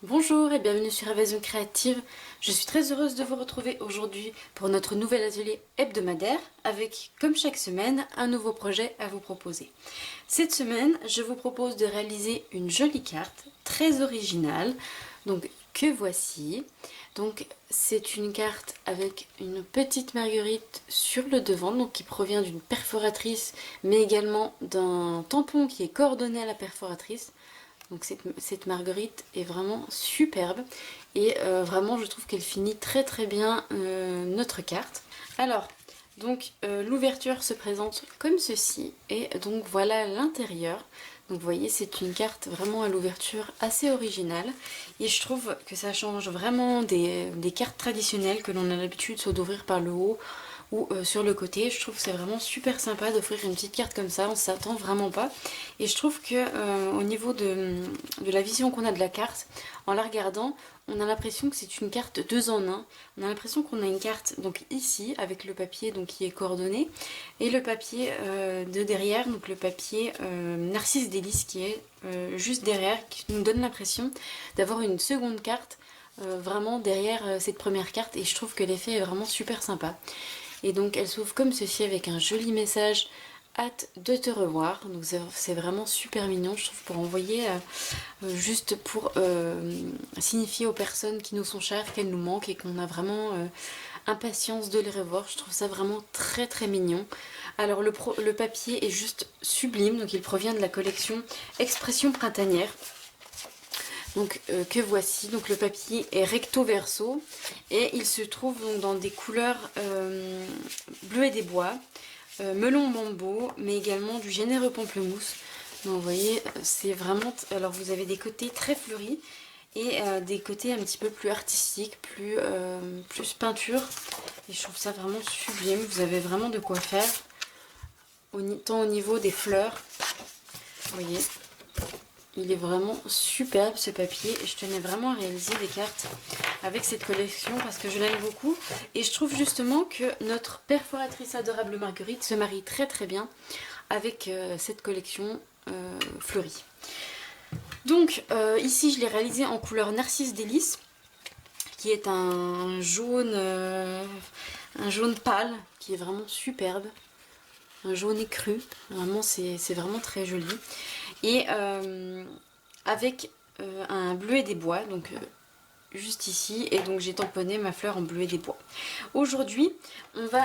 Bonjour et bienvenue sur Évasion Créative. Je suis très heureuse de vous retrouver aujourd'hui pour notre nouvel atelier hebdomadaire avec, comme chaque semaine, un nouveau projet à vous proposer. Cette semaine, je vous propose de réaliser une jolie carte très originale, donc que voici. Donc c'est une carte avec une petite marguerite sur le devant, donc qui provient d'une perforatrice, mais également d'un tampon qui est coordonné à la perforatrice. Donc cette marguerite est vraiment superbe et vraiment je trouve qu'elle finit très très bien notre carte. Alors, donc l'ouverture se présente comme ceci et donc voilà l'intérieur. Donc vous voyez, c'est une carte vraiment à l'ouverture assez originale et je trouve que ça change vraiment des cartes traditionnelles que l'on a l'habitude soit d'ouvrir par le haut ou sur le côté. Je trouve que c'est vraiment super sympa d'offrir une petite carte comme ça, on s'attend vraiment pas. Et je trouve que au niveau de la vision qu'on a de la carte, en la regardant, on a l'impression que c'est une carte 2 en 1. On a l'impression qu'on a une carte donc ici avec le papier donc qui est coordonné et le papier de derrière, donc le papier Narcisse Délices qui est juste derrière, qui nous donne l'impression d'avoir une seconde carte vraiment derrière cette première carte et je trouve que l'effet est vraiment super sympa. Et donc elle s'ouvre comme ceci avec un joli message: hâte de te revoir. Donc c'est vraiment super mignon, je trouve, pour envoyer juste pour signifier aux personnes qui nous sont chères qu'elles nous manquent et qu'on a vraiment impatience de les revoir. Je trouve ça vraiment très très mignon. Alors le papier est juste sublime, donc il provient de la collection Expression printanière. Donc que voici, donc le papier est recto verso et il se trouve donc dans des couleurs bleu et des bois, melon mambo, mais également du généreux pamplemousse. Donc vous voyez, c'est vraiment, alors vous avez des côtés très fleuris et des côtés un petit peu plus artistiques, plus peinture, et je trouve ça vraiment sublime. Vous avez vraiment de quoi faire, tant au niveau des fleurs, vous voyez. Il est vraiment superbe ce papier et je tenais vraiment à réaliser des cartes avec cette collection parce que je l'aime beaucoup. Et je trouve justement que notre perforatrice adorable Marguerite se marie très très bien avec cette collection fleurie. Donc ici je l'ai réalisé en couleur Narcisse Délices qui est un jaune pâle qui est vraiment superbe. Un jaune écru, vraiment c'est vraiment très joli. Et avec un bleuet des bois, donc juste ici, et donc j'ai tamponné ma fleur en bleuet des bois. Aujourd'hui, on va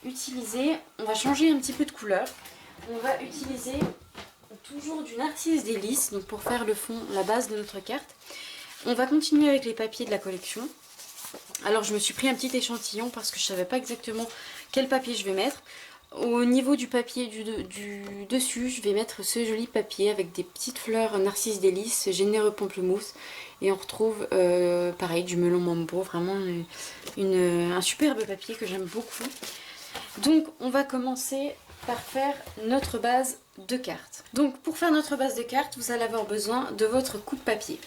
on va changer un petit peu de couleur. On va utiliser toujours du Narcisse Délices, donc pour faire le fond, la base de notre carte. On va continuer avec les papiers de la collection. Alors je me suis pris un petit échantillon parce que je ne savais pas exactement quel papier je vais mettre. Au niveau du papier du dessus, je vais mettre ce joli papier avec des petites fleurs Narcisse Délices, généreux pamplemousse. Et on retrouve pareil du melon mambo, vraiment un superbe papier que j'aime beaucoup. Donc on va commencer par faire notre base de carte. Donc pour faire notre base de carte, vous allez avoir besoin de votre coupe-papier.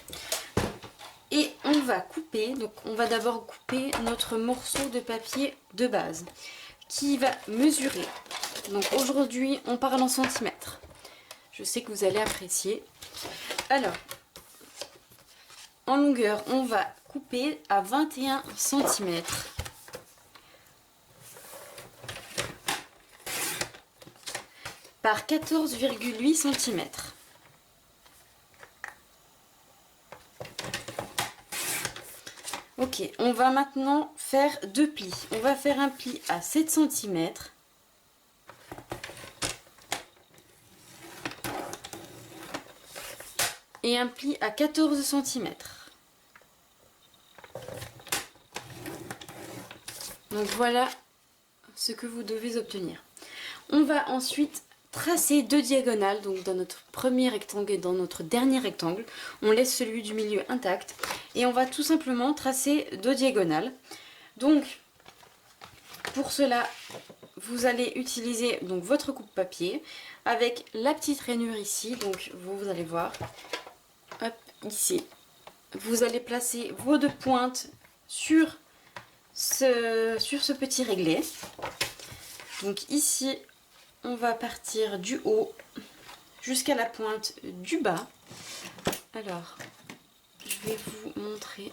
Et on va couper, donc on va d'abord couper notre morceau de papier de base qui va mesurer. Donc aujourd'hui on parle en centimètres. Je sais que vous allez apprécier. Alors, en longueur, on va couper à 21 cm. Par 14,8 cm. Ok, on va maintenant faire deux plis. On va faire un pli à 7 cm. Et un pli à 14 cm. Donc voilà ce que vous devez obtenir. On va ensuite tracer deux diagonales, donc dans notre premier rectangle et dans notre dernier rectangle. On laisse celui du milieu intact. Et on va tout simplement tracer deux diagonales. Donc, pour cela, vous allez utiliser donc votre coupe-papier avec la petite rainure ici. Donc, vous allez voir, hop, ici. Vous allez placer vos deux pointes sur ce petit réglet. Donc ici, on va partir du haut jusqu'à la pointe du bas. Alors, je je vais vous montrer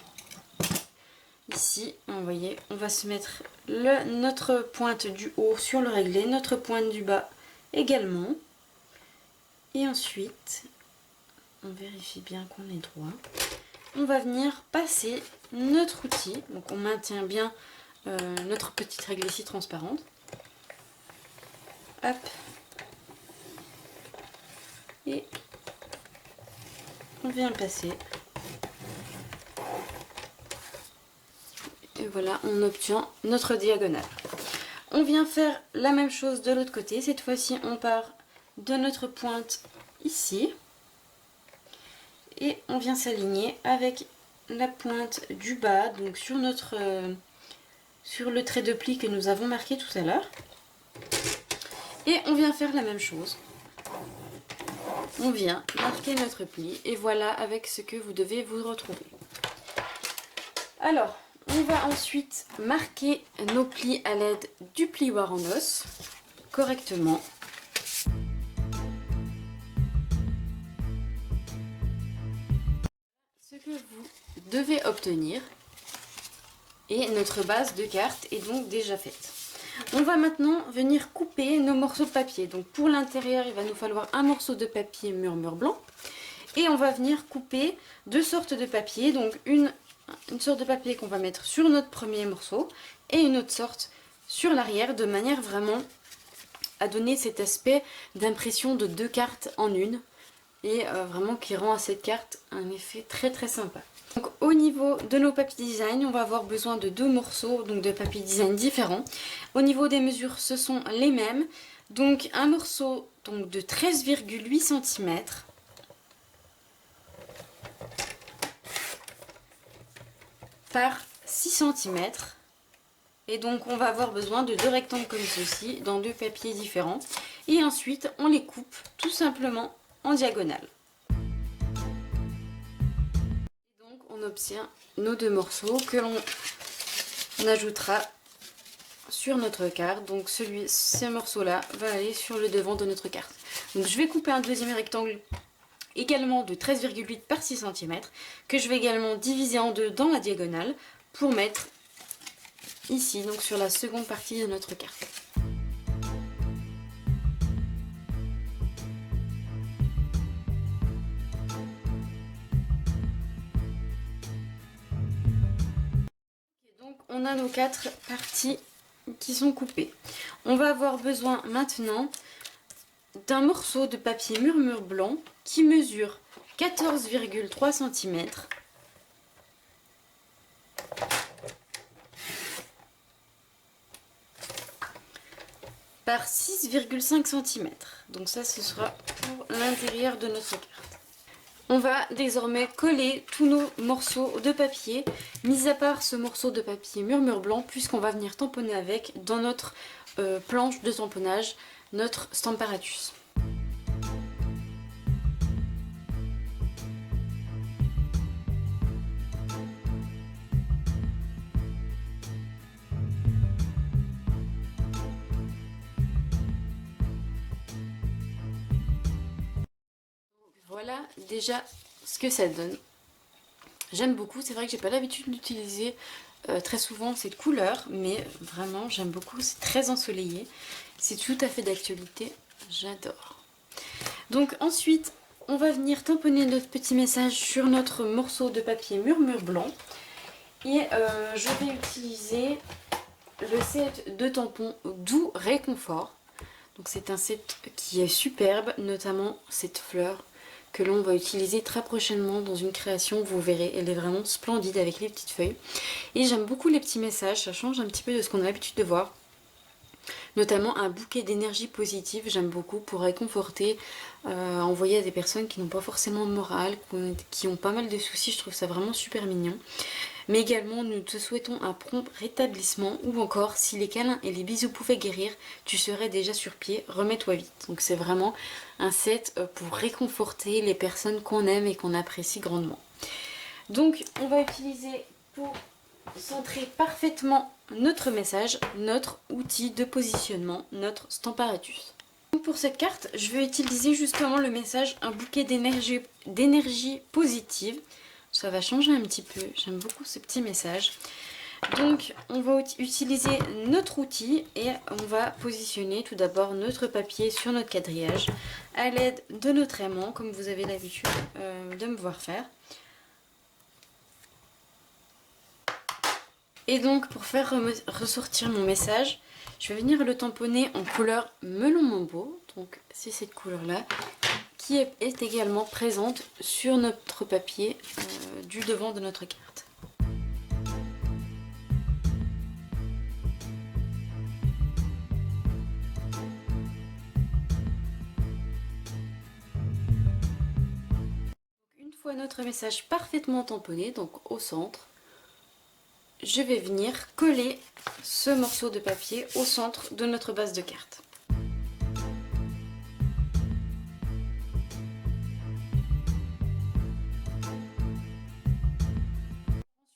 ici. Vous voyez, on va se mettre notre pointe du haut sur le réglé, notre pointe du bas également. Et ensuite, on vérifie bien qu'on est droit. On va venir passer notre outil. Donc on maintient bien notre petite règle ici transparente. Hop. Et on vient le passer. Et voilà, on obtient notre diagonale. On vient faire la même chose de l'autre côté. Cette fois-ci, on part de notre pointe ici. Et on vient s'aligner avec la pointe du bas, donc sur le trait de pli que nous avons marqué tout à l'heure. Et on vient faire la même chose. On vient marquer notre pli et voilà avec ce que vous devez vous retrouver. Alors, on va ensuite marquer nos plis à l'aide du plioir en os correctement. Ce que vous devez obtenir et notre base de carte est donc déjà faite. On va maintenant venir couper nos morceaux de papier. Donc pour l'intérieur, il va nous falloir un morceau de papier murmure blanc. Et on va venir couper deux sortes de papier. Donc une sorte de papier qu'on va mettre sur notre premier morceau et une autre sorte sur l'arrière, de manière vraiment à donner cet aspect d'impression de deux cartes en une. Et vraiment qui rend à cette carte un effet très très sympa. Donc au niveau de nos papiers design, on va avoir besoin de deux morceaux donc de papier design différents. Au niveau des mesures, ce sont les mêmes. Donc un morceau donc, de 13,8 cm par 6 cm. Et donc on va avoir besoin de deux rectangles comme ceci dans deux papiers différents. Et ensuite on les coupe tout simplement en diagonale. Donc on obtient nos deux morceaux que l'on ajoutera sur notre carte. Donc ce morceau là va aller sur le devant de notre carte. Donc je vais couper un deuxième rectangle également de 13,8 par 6 cm que je vais également diviser en deux dans la diagonale pour mettre ici donc sur la seconde partie de notre carte. On a nos quatre parties qui sont coupées. On va avoir besoin maintenant d'un morceau de papier murmure blanc qui mesure 14,3 cm par 6,5 cm. Donc ça, ce sera pour l'intérieur de notre carte. On va désormais coller tous nos morceaux de papier, mis à part ce morceau de papier murmure blanc, puisqu'on va venir tamponner avec dans notre planche de tamponnage, notre Stamparatus. Voilà déjà ce que ça donne. J'aime beaucoup, c'est vrai que j'ai pas l'habitude d'utiliser très souvent cette couleur, mais vraiment j'aime beaucoup, c'est très ensoleillé, c'est tout à fait d'actualité, j'adore. Donc ensuite, on va venir tamponner notre petit message sur notre morceau de papier murmure blanc et je vais utiliser le set de tampons Doux Réconfort. Donc c'est un set qui est superbe, notamment cette fleur que l'on va utiliser très prochainement dans une création, vous verrez, elle est vraiment splendide avec les petites feuilles. Et j'aime beaucoup les petits messages, ça change un petit peu de ce qu'on a l'habitude de voir. Notamment un bouquet d'énergie positive, j'aime beaucoup pour réconforter, envoyer à des personnes qui n'ont pas forcément de morale, qui ont pas mal de soucis, je trouve ça vraiment super mignon. Mais également, nous te souhaitons un prompt rétablissement, ou encore, si les câlins et les bisous pouvaient guérir, tu serais déjà sur pied, remets-toi vite. Donc c'est vraiment un set pour réconforter les personnes qu'on aime et qu'on apprécie grandement. Donc on va utiliser pour centrer parfaitement notre message, notre outil de positionnement, notre Stamparatus. Pour cette carte, je vais utiliser justement le message un bouquet d'énergie positive. Ça va changer un petit peu. J'aime beaucoup ce petit message. Donc on va utiliser notre outil et on va positionner tout d'abord notre papier sur notre quadrillage à l'aide de notre aimant, comme vous avez l'habitude de me voir faire. Et donc pour faire ressortir mon message, je vais venir le tamponner en couleur melon mambo. Donc c'est cette couleur là qui est également présente sur notre papier du devant de notre carte. Une fois notre message parfaitement tamponné, donc au centre, je vais venir coller ce morceau de papier au centre de notre base de carte.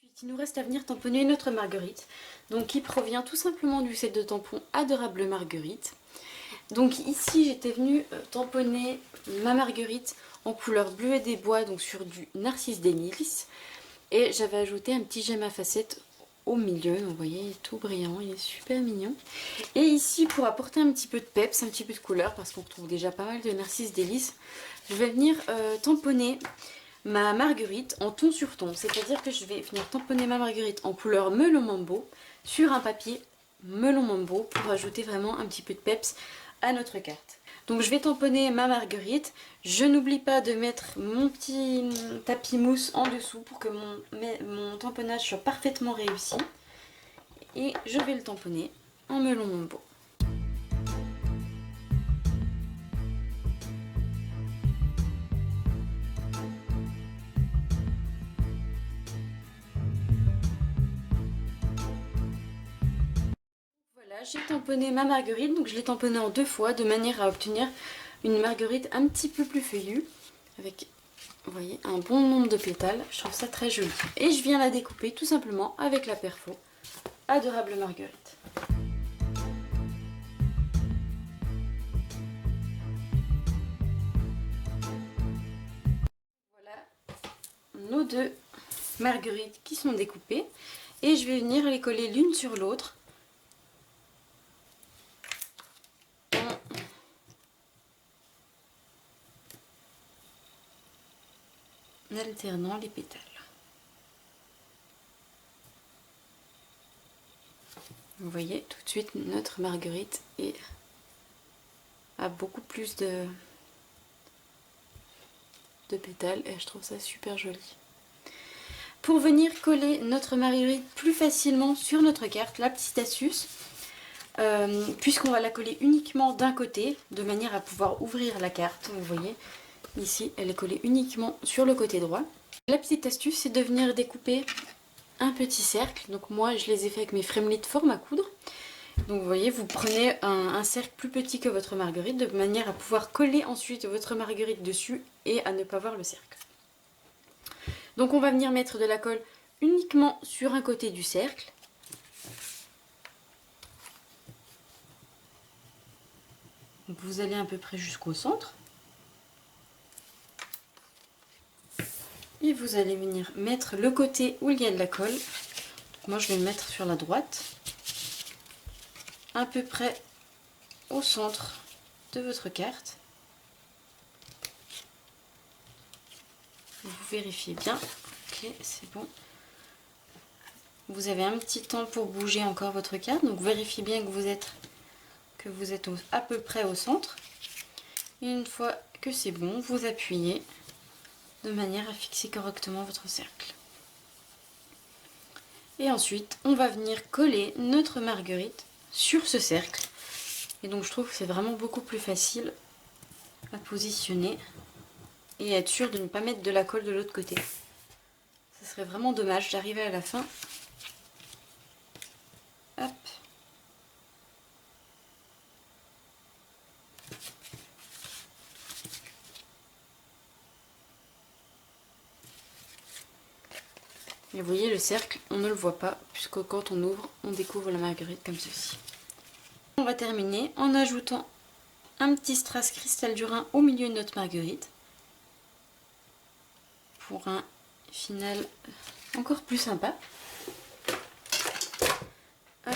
Ensuite, il nous reste à venir tamponner notre marguerite, donc qui provient tout simplement du set de tampons Adorable Marguerite. Donc ici, j'étais venue tamponner ma marguerite en couleur bleuet des bois, donc sur du Narcisse des Nils. Et j'avais ajouté un petit gemme à facettes au milieu, donc vous voyez, il est tout brillant, il est super mignon. Et ici, pour apporter un petit peu de peps, un petit peu de couleur, parce qu'on retrouve déjà pas mal de Narcisse Délices, je vais venir tamponner ma marguerite en ton sur ton. C'est-à-dire que je vais venir tamponner ma marguerite en couleur melon mambo sur un papier melon mambo pour ajouter vraiment un petit peu de peps à notre carte. Donc je vais tamponner ma marguerite. Je n'oublie pas de mettre mon petit tapis mousse en dessous pour que mon tamponnage soit parfaitement réussi. Et je vais le tamponner en melon mambo. Voilà, j'ai tamponné ma marguerite, donc je l'ai tamponnée en 2 fois de manière à obtenir une marguerite un petit peu plus feuillue avec, vous voyez, un bon nombre de pétales. Je trouve ça très joli. Et je viens la découper tout simplement avec la perfo Adorable Marguerite. Voilà nos 2 marguerites qui sont découpées. Et je vais venir les coller l'une sur l'autre en alternant les pétales. Vous voyez tout de suite notre marguerite a beaucoup plus de pétales et je trouve ça super joli. Pour venir coller notre marguerite plus facilement sur notre carte, la petite astuce, puisqu'on va la coller uniquement d'un côté, de manière à pouvoir ouvrir la carte, vous voyez, ici elle est collée uniquement sur le côté droit. La petite astuce, c'est de venir découper un petit cercle. Donc moi je les ai fait avec mes Fremlit forme à coudre. Donc vous voyez, vous prenez un cercle plus petit que votre marguerite de manière à pouvoir coller ensuite votre marguerite dessus et à ne pas voir le cercle. Donc on va venir mettre de la colle uniquement sur un côté du cercle. Donc vous allez à peu près jusqu'au centre. Et vous allez venir mettre le côté où il y a de la colle. Donc moi je vais le mettre sur la droite. À peu près au centre de votre carte. Vous vérifiez bien. Ok, c'est bon. Vous avez un petit temps pour bouger encore votre carte. Donc vérifiez bien que vous êtes à peu près au centre. Et une fois que c'est bon, vous appuyez de manière à fixer correctement votre cercle. Et ensuite, on va venir coller notre marguerite sur ce cercle. Et donc je trouve que c'est vraiment beaucoup plus facile à positionner et être sûr de ne pas mettre de la colle de l'autre côté. Ce serait vraiment dommage d'arriver à la fin. Hop. Et vous voyez, le cercle, on ne le voit pas, puisque quand on ouvre, on découvre la marguerite comme ceci. On va terminer en ajoutant un petit strass cristal du Rhin au milieu de notre marguerite pour un final encore plus sympa. Hop.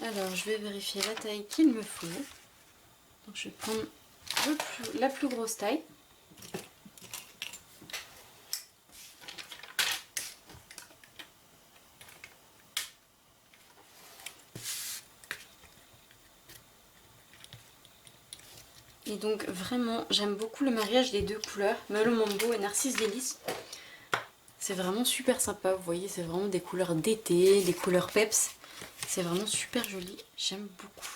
Alors je vais vérifier la taille qu'il me faut. Donc je vais prendre la plus grosse taille. Et donc vraiment j'aime beaucoup le mariage des deux couleurs, Melon Mambo et Narcisse Délice. C'est vraiment super sympa, vous voyez, c'est vraiment des couleurs d'été, des couleurs peps. C'est vraiment super joli, j'aime beaucoup.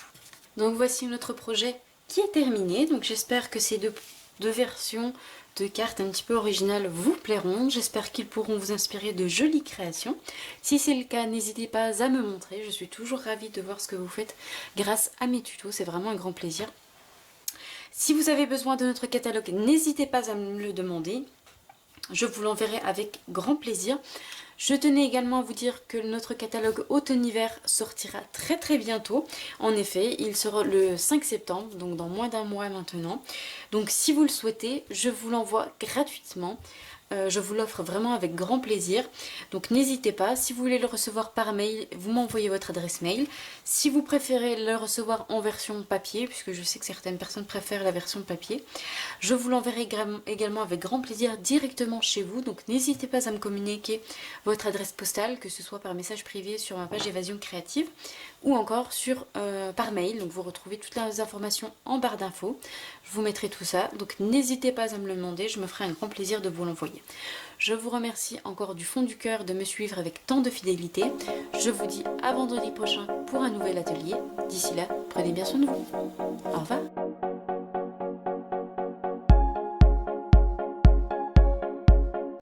Donc voici notre projet qui est terminé. Donc j'espère que ces deux versions de cartes un petit peu originales vous plairont. J'espère qu'ils pourront vous inspirer de jolies créations. Si c'est le cas, n'hésitez pas à me montrer. Je suis toujours ravie de voir ce que vous faites grâce à mes tutos. C'est vraiment un grand plaisir. Si vous avez besoin de notre catalogue, n'hésitez pas à me le demander. Je vous l'enverrai avec grand plaisir. Je tenais également à vous dire que notre catalogue automne-hiver sortira très bientôt. En effet, il sera le 5 septembre, donc dans moins d'un mois maintenant. Donc si vous le souhaitez, je vous l'envoie gratuitement. Je vous l'offre vraiment avec grand plaisir. Donc n'hésitez pas, si vous voulez le recevoir par mail, vous m'envoyez votre adresse mail. Si vous préférez le recevoir en version papier, puisque je sais que certaines personnes préfèrent la version papier, je vous l'enverrai également avec grand plaisir directement chez vous. Donc n'hésitez pas à me communiquer votre adresse postale, que ce soit par message privé sur ma page Évasion Créative ou encore par mail. Donc vous retrouvez toutes les informations en barre d'infos. Je vous mettrai tout ça. Donc n'hésitez pas à me le demander, je me ferai un grand plaisir de vous l'envoyer. Je vous remercie encore du fond du cœur de me suivre avec tant de fidélité. Je vous dis à vendredi prochain pour un nouvel atelier. D'ici là, prenez bien soin de vous. Au revoir.